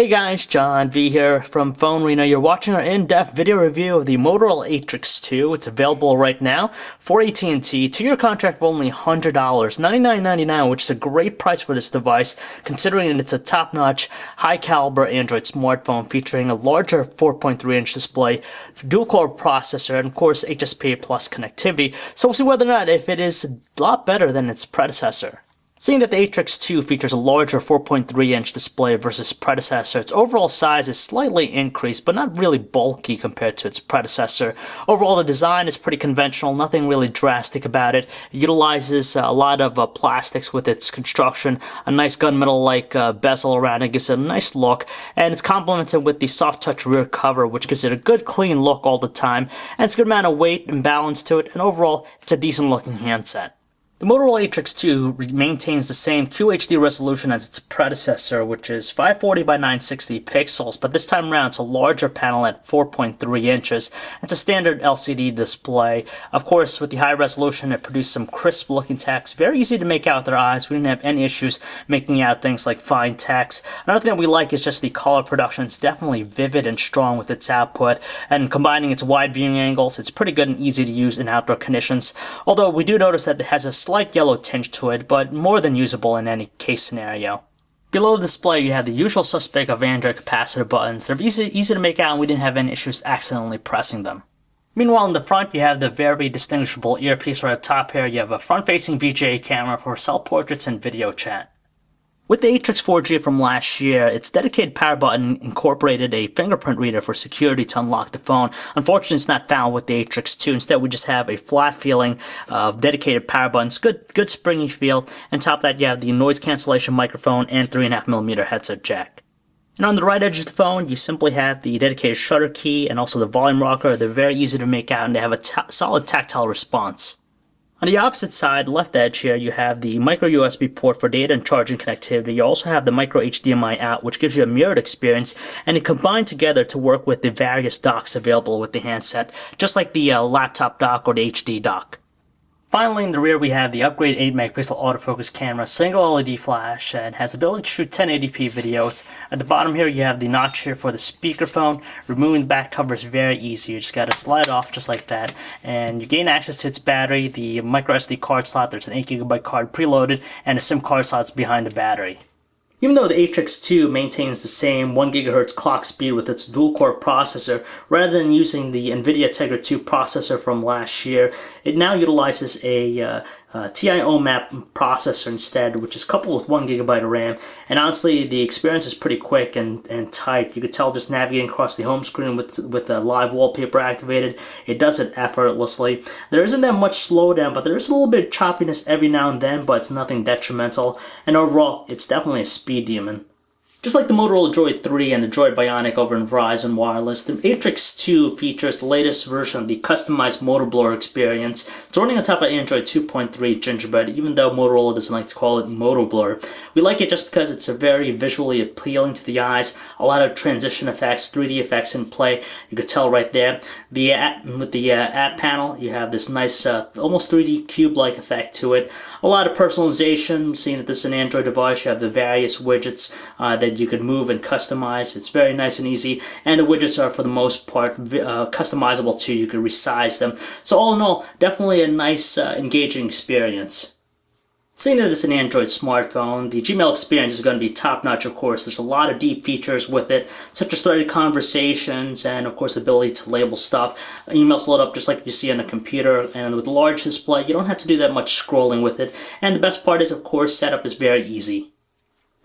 Hey guys, John V here from PhoneArena. You're watching our in-depth video review of the Motorola ATRIX 2. It's available right now for AT&T. Two-year contract for only $100, $99.99, which is a great price for this device, considering it's a top-notch, high-caliber Android smartphone featuring a larger 4.3-inch display, dual-core processor, and of course HSPA Plus connectivity. So we'll see whether or not if it is a lot better than its predecessor. Seeing that the ATRIX 2 features a larger 4.3-inch display versus predecessor, its overall size is slightly increased, but not really bulky compared to its predecessor. Overall, the design is pretty conventional, nothing really drastic about it. It utilizes a lot of plastics with its construction, a nice gunmetal-like bezel around it, gives it a nice look, and it's complemented with the soft touch rear cover, which gives it a good clean look all the time, and it's a good amount of weight and balance to it, and overall, it's a decent-looking handset. The Motorola ATRIX 2 maintains the same QHD resolution as its predecessor, which is 540 by 960 pixels, but this time around it's a larger panel at 4.3 inches. It's a standard LCD display. Of course, with the high resolution, it produced some crisp looking text, very easy to make out with our eyes. We didn't have any issues making out things like fine text. Another thing that we like is just the color production. It's definitely vivid and strong with its output, and combining its wide viewing angles, it's pretty good and easy to use in outdoor conditions. Although we do notice that it has a slight yellow tinge to it, but more than usable in any case scenario. Below the display, you have the usual suspect of Android capacitor buttons. They're easy to make out, and we didn't have any issues accidentally pressing them. Meanwhile, in the front, you have the very distinguishable earpiece right up top here. You have a front-facing VGA camera for self-portraits and video chat. With the ATRIX 4G from last year, its dedicated power button incorporated a fingerprint reader for security to unlock the phone. Unfortunately, it's not found with the ATRIX 2. Instead, we just have a flat feeling of dedicated power buttons, good springy feel. And top of that, you have the noise cancellation microphone and 3.5mm headset jack. And on the right edge of the phone, you simply have the dedicated shutter key and also the volume rocker. They're very easy to make out, and they have a solid tactile response. On the opposite side, left edge here, you have the micro USB port for data and charging connectivity. You also have the micro HDMI out, which gives you a mirrored experience, and it combined together to work with the various docks available with the handset, just like the laptop dock or the HD dock. Finally, in the rear, we have the upgraded 8-megapixel autofocus camera, single LED flash, and has the ability to shoot 1080p videos. At the bottom here, you have the notch here for the speakerphone. Removing the back cover is very easy. You just gotta slide off just like that, and you gain access to its battery, the micro SD card slot. There's an 8GB card preloaded, and a SIM card slot's behind the battery. Even though the ATRIX 2 maintains the same 1GHz clock speed with its dual-core processor, rather than using the NVIDIA Tegra 2 processor from last year, it now utilizes a TI-OMAP processor instead, which is coupled with 1GB of RAM. And honestly, the experience is pretty quick and tight. You could tell just navigating across the home screen with the live wallpaper activated, it does it effortlessly. There isn't that much slowdown, but there is a little bit of choppiness every now and then, but it's nothing detrimental. And overall, it's definitely a speed demon. Just like the Motorola Droid 3 and the Droid Bionic over in Verizon Wireless, the ATRIX 2 features the latest version of the customized Motoblur experience. It's running on top of Android 2.3 Gingerbread, even though Motorola doesn't like to call it Motoblur. We like it just because it's a very visually appealing to the eyes, a lot of transition effects, 3D effects in play. You could tell right there. With the app panel, you have this nice, almost 3D cube-like effect to it. A lot of personalization, seeing that this is an Android device. You have the various widgets that you could move and customize. It's very nice and easy, and the widgets are for the most part customizable too. You can resize them. So all in all, definitely a nice, engaging experience. Seeing that it's an Android smartphone, the Gmail experience is going to be top-notch, of course. There's a lot of deep features with it, such as threaded conversations and, of course, the ability to label stuff. Emails load up just like you see on a computer, and with a large display, you don't have to do that much scrolling with it. And the best part is, of course, setup is very easy.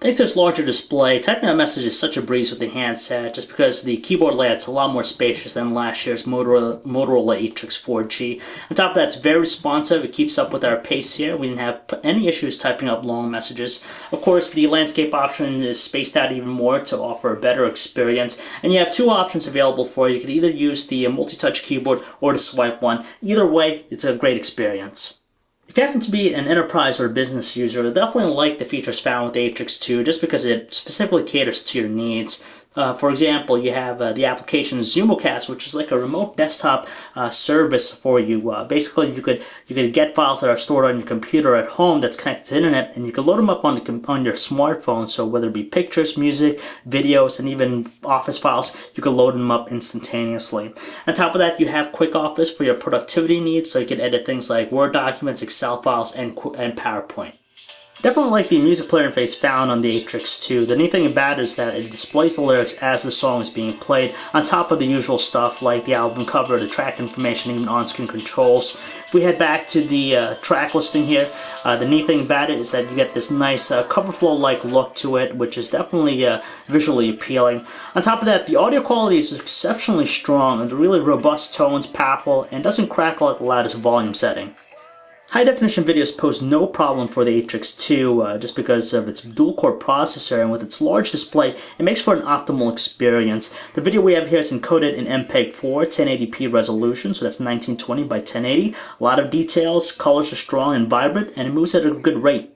Thanks to its larger display, typing a message is such a breeze with the handset, just because the keyboard layout's a lot more spacious than last year's Motorola ATRIX 4G. On top of that, it's very responsive. It keeps up with our pace here. We didn't have any issues typing up long messages. Of course, the landscape option is spaced out even more to offer a better experience. And you have two options available for you. You could either use the multi-touch keyboard or the swipe one. Either way, it's a great experience. If you happen to be an enterprise or business user, you'll definitely like the features found with the ATRIX 2 just because it specifically caters to your needs. For example, you have the application Mocast, which is like a remote desktop service for you. Basically, you could get files that are stored on your computer at home that's connected to the internet, and you can load them up on your smartphone. So whether it be pictures, music, videos, and even Office files, you can load them up instantaneously. On top of that, you have Quick Office for your productivity needs, so you can edit things like Word documents, Excel files, and PowerPoint. Definitely like the music player interface found on the ATRIX 2. The neat thing about it is that it displays the lyrics as the song is being played, on top of the usual stuff like the album cover, the track information, even on-screen controls. If we head back to the track listing here, the neat thing about it is that you get this nice cover flow-like look to it, which is definitely visually appealing. On top of that, the audio quality is exceptionally strong and really robust tones, powerful, and doesn't crackle at the loudest volume setting. High-definition videos pose no problem for the ATRIX 2 just because of its dual-core processor, and with its large display, it makes for an optimal experience. The video we have here is encoded in MPEG-4 1080p resolution, so that's 1920 by 1080. A lot of details, colors are strong and vibrant, and it moves at a good rate.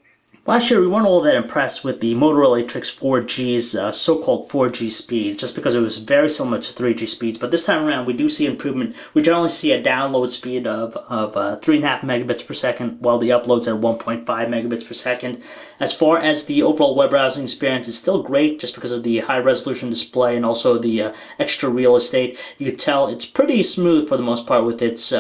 Last year, we weren't all that impressed with the Motorola ATRIX 4G's so-called 4G speed, just because it was very similar to 3G speeds. But this time around, we do see improvement. We generally see a download speed of 3.5 megabits per second, while the upload's at 1.5 megabits per second. As far as the overall web browsing experience, it's still great just because of the high-resolution display and also the extra real estate. You could tell it's pretty smooth for the most part with its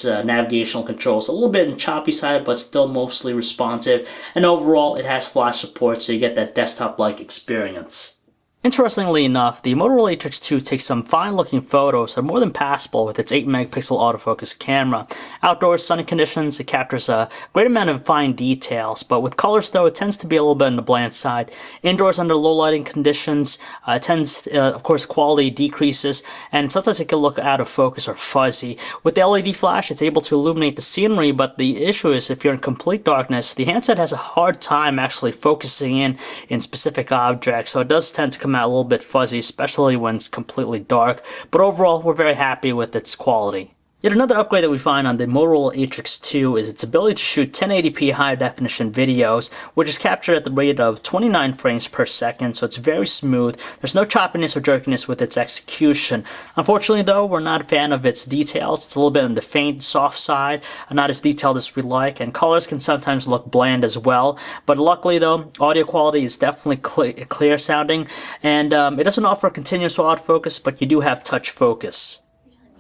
navigational controls. A little bit on the choppy side, but still mostly responsive. And overall, it has flash support, so you get that desktop-like experience. Interestingly enough, the Motorola ATRIX 2 takes some fine-looking photos that are more than passable with its 8-megapixel autofocus camera. Outdoors, sunny conditions, it captures a great amount of fine details, but with colors, though, it tends to be a little bit on the bland side. Indoors, under low lighting conditions, of course, quality decreases, and sometimes it can look out of focus or fuzzy. With the LED flash, it's able to illuminate the scenery, but the issue is if you're in complete darkness, the handset has a hard time actually focusing in specific objects, so it does tend to come out a little bit fuzzy, especially when it's completely dark, but overall we're very happy with its quality. Yet another upgrade that we find on the Motorola ATRIX 2 is its ability to shoot 1080p high-definition videos, which is captured at the rate of 29 frames per second, so it's very smooth. There's no choppiness or jerkiness with its execution. Unfortunately, though, we're not a fan of its details. It's a little bit on the faint, soft side, not as detailed as we like, and colors can sometimes look bland as well. But luckily, though, audio quality is definitely clear sounding, and it doesn't offer continuous autofocus, but you do have touch focus.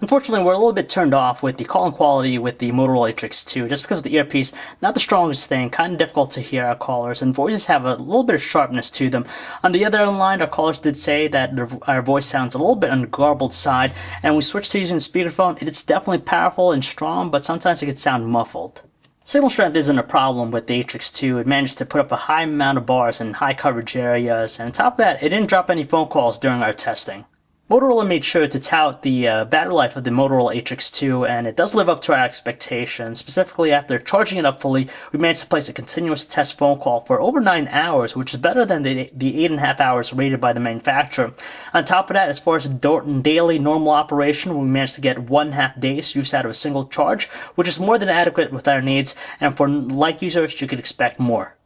Unfortunately, we're a little bit turned off with the calling quality with the Motorola ATRIX 2, just because of the earpiece, not the strongest thing, kind of difficult to hear our callers, and voices have a little bit of sharpness to them. On the other line, our callers did say that our voice sounds a little bit on the garbled side, and when we switch to using speakerphone, it's definitely powerful and strong, but sometimes it can sound muffled. Signal strength isn't a problem with the ATRIX 2. It managed to put up a high amount of bars in high coverage areas, and on top of that, it didn't drop any phone calls during our testing. Motorola made sure to tout the battery life of the Motorola ATRIX 2, and it does live up to our expectations. Specifically, after charging it up fully, we managed to place a continuous test phone call for over 9 hours, which is better than the 8.5 hours rated by the manufacturer. On top of that, as far as daily normal operation, we managed to get 1.5 days use out of a single charge, which is more than adequate with our needs, and for light users, you could expect more.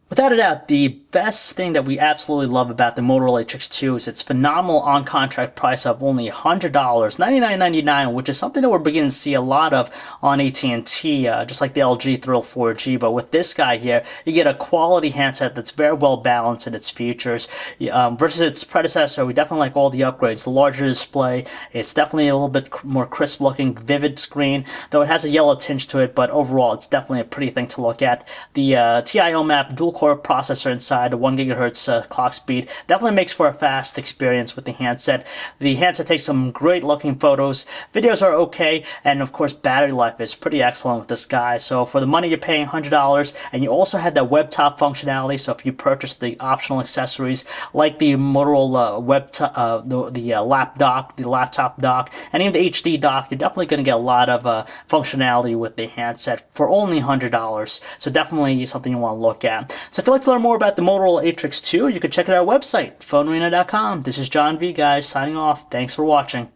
Without a doubt, the best thing that we absolutely love about the Motorola ATRIX 2 is its phenomenal on-contract price of only $100, $99.99, which is something that we're beginning to see a lot of on AT&T, just like the LG Thrill 4G. But with this guy here, you get a quality handset that's very well balanced in its features. Versus its predecessor, we definitely like all the upgrades. The larger display, it's definitely a little bit more crisp looking, vivid screen, though it has a yellow tinge to it, but overall it's definitely a pretty thing to look at. The TIO map dual-core processor inside, the 1 gigahertz clock speed, definitely makes for a fast experience with the handset. The handset takes some great looking photos, videos are okay, and of course battery life is pretty excellent with this guy. So for the money you're paying, $100, and you also had that web top functionality, so if you purchase the optional accessories like the Motorola web the laptop dock, and even the HD dock, you're definitely going to get a lot of functionality with the handset for only $100. So definitely something you want to look at. So if you'd like to learn more about the Motorola ATRIX 2, you can check out our website, PhoneArena.com. This is John V, guys, signing off. Thanks for watching.